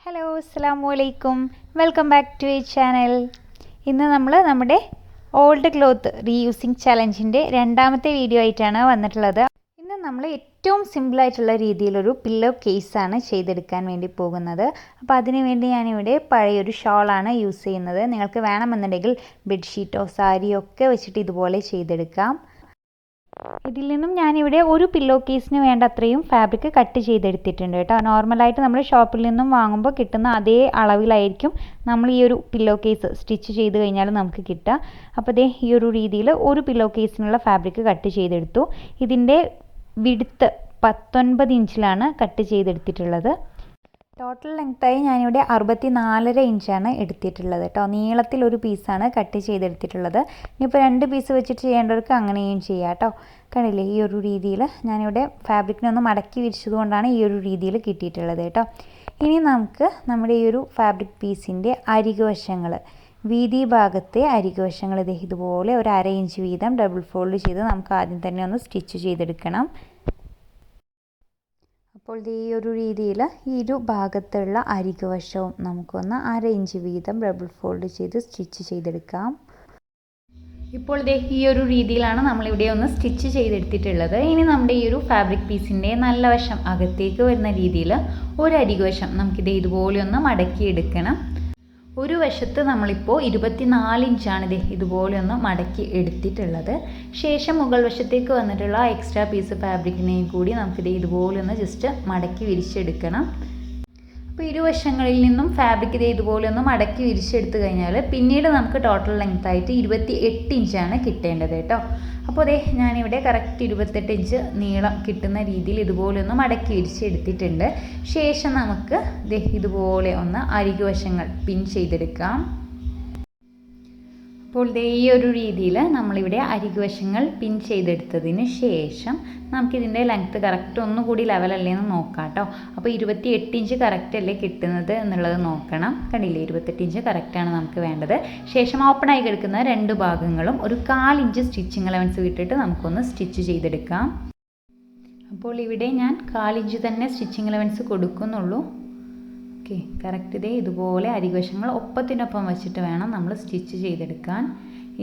Hello അസ്സലാമു അലൈക്കും, welcome back to ഈ ചാനൽ. ഇന്ന് നമ്മൾ നമ്മുടെ ഓൾഡ് ക്ലോത്ത് റീയൂസിങ് ചലഞ്ചിൻ്റെ രണ്ടാമത്തെ വീഡിയോ ആയിട്ടാണ് വന്നിട്ടുള്ളത്. ഇന്ന് നമ്മൾ ഏറ്റവും സിമ്പിളായിട്ടുള്ള രീതിയിലൊരു പില്ലോ കേസാണ് ചെയ്തെടുക്കാൻ വേണ്ടി പോകുന്നത്. അപ്പോൾ അതിനു വേണ്ടി ഞാനിവിടെ പഴയൊരു ഷോളാണ് യൂസ് ചെയ്യുന്നത്. നിങ്ങൾക്ക് വേണമെന്നുണ്ടെങ്കിൽ ബെഡ്ഷീറ്റോ സാരിയോ ഒക്കെ വെച്ചിട്ട് ഇതുപോലെ ചെയ്തെടുക്കാം. ഇതിൽ നിന്നും ഞാനിവിടെ ഒരു പില്ലോ കേസിന് വേണ്ട അത്രയും ഫാബ്രിക് കട്ട് ചെയ്തെടുത്തിട്ടുണ്ട് കേട്ടോ. നോർമലായിട്ട് നമ്മൾ ഷോപ്പിൽ നിന്നും വാങ്ങുമ്പോൾ കിട്ടുന്ന അതേ അളവിലായിരിക്കും നമ്മൾ ഈ ഒരു പില്ലോ കേസ് സ്റ്റിച്ച് ചെയ്ത് കഴിഞ്ഞാൽ നമുക്ക് കിട്ടുക. അപ്പോൾ ദേ ഈ ഒരു രീതിയിൽ ഒരു പില്ലോ കേസിനുള്ള ഫാബ്രിക് കട്ട് ചെയ്തെടുത്തു. ഇതിൻ്റെ വിഡ്ത്ത് 19 ഇഞ്ചിലാണ് കട്ട് ചെയ്തെടുത്തിട്ടുള്ളത്. ടോട്ടൽ ലെങ്ത്തായി ഞാനിവിടെ 64.5 ഇഞ്ചാണ് എടുത്തിട്ടുള്ളത് കേട്ടോ. നീളത്തിലൊരു പീസാണ് കട്ട് ചെയ്തെടുത്തിട്ടുള്ളത്. ഇനിയിപ്പോൾ 2 പീസ് വെച്ചിട്ട് ചെയ്യേണ്ടവർക്ക് അങ്ങനെയും ചെയ്യാം കേട്ടോ. കണ്ടില്ലേ, ഈ ഒരു രീതിയിൽ ഞാനിവിടെ ഫാബ്രിക്കിനൊന്ന് മടക്കി വിരിച്ചതുകൊണ്ടാണ് ഈ ഒരു രീതിയിൽ കിട്ടിയിട്ടുള്ളത് കേട്ടോ. ഇനി നമുക്ക് നമ്മുടെ ഈ ഒരു ഫാബ്രിക് പീസിൻ്റെ അരികുവശങ്ങൾ, വീതി ഭാഗത്തെ അരികുവശങ്ങൾ ഇതുപോലെ ഒരു 1/2 ഇഞ്ച് വീതം ഡബിൾ ഫോൾഡ് ചെയ്ത് നമുക്ക് ആദ്യം തന്നെ ഒന്ന് സ്റ്റിച്ച് ചെയ്തെടുക്കണം. അപ്പോൾ ഈ ഒരു രീതിയിൽ ഈ ഒരു ഭാഗത്തുള്ള അരികുവശവും നമുക്കൊന്ന് 1/2 ഇഞ്ച് വീതം ഡബിൾ ഫോൾഡ് ചെയ്ത് സ്റ്റിച്ച് ചെയ്തെടുക്കാം. ഇപ്പോൾ ഈ ഒരു രീതിയിലാണ് നമ്മളിവിടെ ഒന്ന് സ്റ്റിച്ച് ചെയ്തെടുത്തിട്ടുള്ളത്. ഇനി നമ്മുടെ ഈ ഒരു ഫാബ്രിക് പീസിൻ്റെ നല്ല വശം അകത്തേക്ക് വരുന്ന രീതിയിൽ ഒരു അരികുവശം നമുക്കിത് ഇതുപോലെ ഒന്ന് മടക്കിയെടുക്കണം. ഒരു വശത്ത് നമ്മളിപ്പോൾ 24 ഇഞ്ചാണ് ഇതുപോലെ ഒന്ന് മടക്കി എടുത്തിട്ടുള്ളത്. ശേഷം മുകൾ വശത്തേക്ക് വന്നിട്ടുള്ള എക്സ്ട്രാ പീസ് ഫാബ്രിക്കിനെയും കൂടി നമുക്കിത് ഇതുപോലെ ഒന്ന് ജസ്റ്റ് മടക്കി വിരിച്ചെടുക്കണം. അപ്പോൾ ഇരുവശങ്ങളിൽ നിന്നും ഫാബ്രിക് ഇതുപോലെ ഒന്ന് മടക്കി വിരിച്ചെടുത്ത് കഴിഞ്ഞാൽ പിന്നീട് നമുക്ക് ടോട്ടൽ ലെങ്ത് ആയിട്ട് 28 ഇഞ്ചാണ് കിട്ടേണ്ടത് കേട്ടോ. അപ്പോൾ ഞാനിവിടെ കറക്റ്റ് 28 ഇഞ്ച് നീളം കിട്ടുന്ന രീതിയിൽ ഇതുപോലെ ഒന്ന് മടക്കി വിരിച്ചെടുത്തിട്ടുണ്ട്. ശേഷം നമുക്ക് ഇതുപോലെ ഒന്ന് അരികുവശങ്ങൾ പിൻ ചെയ്തെടുക്കാം. അപ്പോൾ ഈ ഒരു രീതിയിൽ നമ്മളിവിടെ അരികുവശങ്ങൾ പിൻ ചെയ്തെടുത്തതിന് ശേഷം നമുക്കിതിൻ്റെ ലെങ്ത്ത് കറക്റ്റ് ഒന്നുകൂടി ലെവലല്ലേ എന്ന് നോക്കാം കേട്ടോ. അപ്പോൾ 28 ഇഞ്ച് കറക്റ്റ് അല്ലേ കിട്ടുന്നത് എന്നുള്ളത് നോക്കണം. കണ്ടില്ലേ, 28 ഇഞ്ച് കറക്റ്റാണ് നമുക്ക് വേണ്ടത്. ശേഷം ഓപ്പണായി കിടക്കുന്ന 2 ഭാഗങ്ങളും ഒരു 1/4 ഇഞ്ച് സ്റ്റിച്ചിങ് അലവൻസ് വിട്ടിട്ട് നമുക്കൊന്ന് സ്റ്റിച്ച് ചെയ്തെടുക്കാം. അപ്പോൾ ഇവിടെ ഞാൻ 1/4 ഇഞ്ച് തന്നെ സ്റ്റിച്ചിങ് അലവൻസ് കൊടുക്കുന്നുള്ളൂ. ഓക്കെ, കറക്റ്റ് ഇതുപോലെ അരികുവശങ്ങൾ ഒപ്പത്തിനൊപ്പം വെച്ചിട്ട് വേണം നമ്മൾ സ്റ്റിച്ച് ചെയ്തെടുക്കാൻ.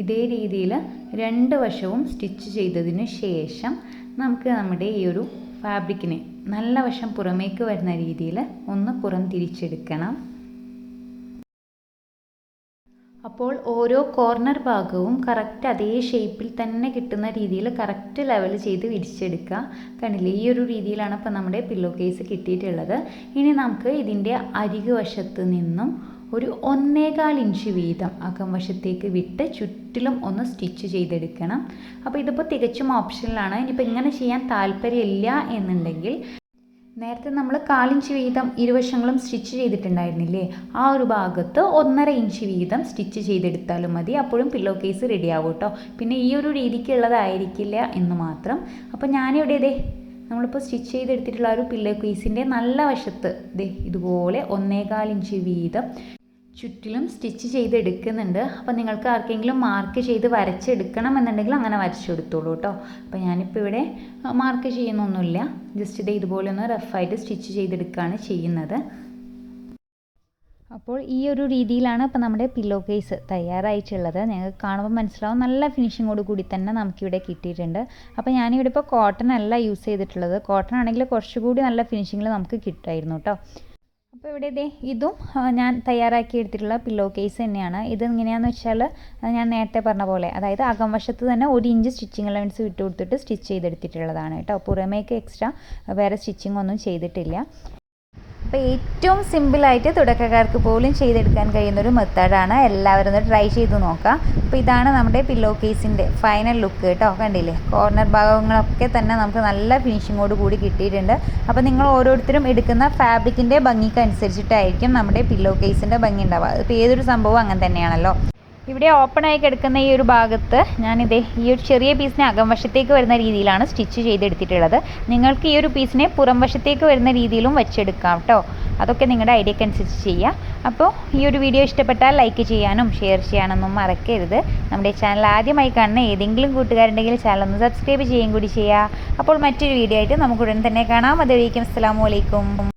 ഇതേ രീതിയിൽ 2 വശവും സ്റ്റിച്ച് ചെയ്തതിന് ശേഷം നമുക്ക് നമ്മുടെ ഈ ഒരു ഫാബ്രിക്കിനെ നല്ല വശം പുറമേക്ക് വരുന്ന രീതിയിൽ ഒന്ന് പുറം തിരിച്ചെടുക്കണം. അപ്പോൾ ഓരോ കോർണർ ഭാഗവും കറക്റ്റ് അതേ ഷേപ്പിൽ തന്നെ കിട്ടുന്ന രീതിയിൽ കറക്റ്റ് ലെവൽ ചെയ്ത് വിരിച്ചെടുക്കുക. കണ്ടില്ലേ, ഈ ഒരു രീതിയിലാണ് ഇപ്പോൾ നമ്മുടെ പില്ലോ കേസ് കിട്ടിയിട്ടുള്ളത്. ഇനി നമുക്ക് ഇതിൻ്റെ അരികുവശത്ത് നിന്നും ഒരു 1.25 ഇഞ്ച് വീതം അകം വശത്തേക്ക് വിട്ട് ചുറ്റിലും ഒന്ന് സ്റ്റിച്ച് ചെയ്തെടുക്കണം. അപ്പോൾ ഇതിപ്പോൾ തികച്ചും ഓപ്ഷനിലാണ്. ഇനിയിപ്പോൾ ഇങ്ങനെ ചെയ്യാൻ താല്പര്യമില്ല എന്നുണ്ടെങ്കിൽ നേരത്തെ നമ്മൾ 1/4 ഇഞ്ച് വീതം ഇരുവശങ്ങളും സ്റ്റിച്ച് ചെയ്തിട്ടുണ്ടായിരുന്നില്ലേ, ആ ഒരു ഭാഗത്ത് 1.5 ഇഞ്ച് വീതം സ്റ്റിച്ച് ചെയ്തെടുത്താലും മതി. അപ്പോഴും പില്ലോ കേസ് റെഡി ആവും കേട്ടോ. പിന്നെ ഈ ഒരു രീതിക്കുള്ളതായിരിക്കില്ല എന്ന് മാത്രം. അപ്പോൾ ഞാനിവിടെ നമ്മളിപ്പോൾ സ്റ്റിച്ച് ചെയ്തെടുത്തിട്ടുള്ള ഒരു പില്ലോ കേസിൻ്റെ നല്ല വശത്ത് ഇതുപോലെ 1.25 ഇഞ്ച് വീതം ചുറ്റിലും സ്റ്റിച്ച് ചെയ്തെടുക്കുന്നുണ്ട്. അപ്പോൾ നിങ്ങൾക്ക് ആർക്കെങ്കിലും മാർക്ക് ചെയ്ത് വരച്ചെടുക്കണം എന്നുണ്ടെങ്കിൽ അങ്ങനെ വരച്ചെടുത്തോളൂ കേട്ടോ. അപ്പോൾ ഞാനിപ്പോൾ ഇവിടെ മാർക്ക് ചെയ്യുന്നൊന്നുമില്ല, ജസ്റ്റ് ഇതുപോലെ ഒന്ന് റഫായിട്ട് സ്റ്റിച്ച് ചെയ്തെടുക്കുകയാണ് ചെയ്യുന്നത്. അപ്പോൾ ഈ ഒരു രീതിയിലാണ് ഇപ്പോൾ നമ്മുടെ പില്ലോ കേസ് തയ്യാറായിട്ടുള്ളത്. നിങ്ങൾക്ക് കാണുമ്പോൾ മനസ്സിലാവും, നല്ല ഫിനിഷിങ്ങോട് കൂടി തന്നെ നമുക്കിവിടെ കിട്ടിയിട്ടുണ്ട്. അപ്പോൾ ഞാനിവിടെ ഇപ്പോൾ കോട്ടൺ അല്ല യൂസ് ചെയ്തിട്ടുള്ളത്. കോട്ടൺ ആണെങ്കിൽ കുറച്ചുകൂടി നല്ല ഫിനിഷിങ്ങിൽ നമുക്ക് കിട്ടുമായിരുന്നു കേട്ടോ. അപ്പോൾ ഇവിടെ ഇതും ഞാൻ തയ്യാറാക്കി എടുത്തിട്ടുള്ള പില്ലോ കേസ് തന്നെയാണ്. ഇത് എങ്ങനെയാണെന്ന് വെച്ചാൽ ഞാൻ നേരത്തെ പറഞ്ഞ പോലെ, അതായത് അകം വശത്ത് തന്നെ 1 ഇഞ്ച് സ്റ്റിച്ചിങ് അലവൻസ് വിട്ട് കൊടുത്തിട്ട് സ്റ്റിച്ച് ചെയ്തെടുത്തിട്ടുള്ളതാണ് കേട്ടോ. പുറമേക്ക് എക്സ്ട്രാ വേറെ സ്റ്റിച്ചിങ് ഒന്നും ചെയ്തിട്ടില്ല. അപ്പോൾ ഏറ്റവും സിമ്പിളായിട്ട് തുടക്കക്കാർക്ക് പോലും ചെയ്തെടുക്കാൻ കഴിയുന്നൊരു മെത്തേഡാണ്. എല്ലാവരും ഒന്ന് ട്രൈ ചെയ്ത് നോക്കാം. അപ്പോൾ ഇതാണ് നമ്മുടെ പില്ലോ കേസിൻ്റെ ഫൈനൽ ലുക്ക് കേട്ടോ. കണ്ടില്ലേ, കോർണർ ഭാഗങ്ങളൊക്കെ തന്നെ നമുക്ക് നല്ല ഫിനിഷിങ്ങോട് കൂടി കിട്ടിയിട്ടുണ്ട്. അപ്പോൾ നിങ്ങൾ ഓരോരുത്തരും എടുക്കുന്ന ഫാബ്രിക്കിൻ്റെ ഭംഗിക്ക് അനുസരിച്ചിട്ടായിരിക്കും നമ്മുടെ പില്ലോ കേസിൻ്റെ ഭംഗി ഉണ്ടാവുക. ഇപ്പോൾ ഏതൊരു സംഭവം അങ്ങനെ തന്നെയാണല്ലോ. ഇവിടെ ഓപ്പണായി കിടക്കുന്ന ഈ ഒരു ഭാഗത്ത് ഈ ഒരു ചെറിയ പീസിനെ അകം വശത്തേക്ക് വരുന്ന രീതിയിലാണ് സ്റ്റിച്ച് ചെയ്തെടുത്തിട്ടുള്ളത്. നിങ്ങൾക്ക് ഈ ഒരു പീസിനെ പുറം വശത്തേക്ക് വരുന്ന രീതിയിലും വെച്ചെടുക്കാം കേട്ടോ. അതൊക്കെ നിങ്ങളുടെ ഐഡിയക്ക് അനുസരിച്ച് ചെയ്യുക. അപ്പോൾ ഈ ഒരു വീഡിയോ ഇഷ്ടപ്പെട്ടാൽ ലൈക്ക് ചെയ്യാനും ഷെയർ ചെയ്യാനൊന്നും മറക്കരുത്. നമ്മുടെ ചാനൽ ആദ്യമായി കാണുന്ന ഏതെങ്കിലും കൂട്ടുകാരുണ്ടെങ്കിൽ ചാനൽ ഒന്ന് സബ്സ്ക്രൈബ് ചെയ്യുകയും കൂടി ചെയ്യുക. അപ്പോൾ മറ്റൊരു വീഡിയോ ആയിട്ട് നമുക്ക് ഉടൻ തന്നെ കാണാം. അതുവരേക്കും അസ്സലാമു അലൈക്കും.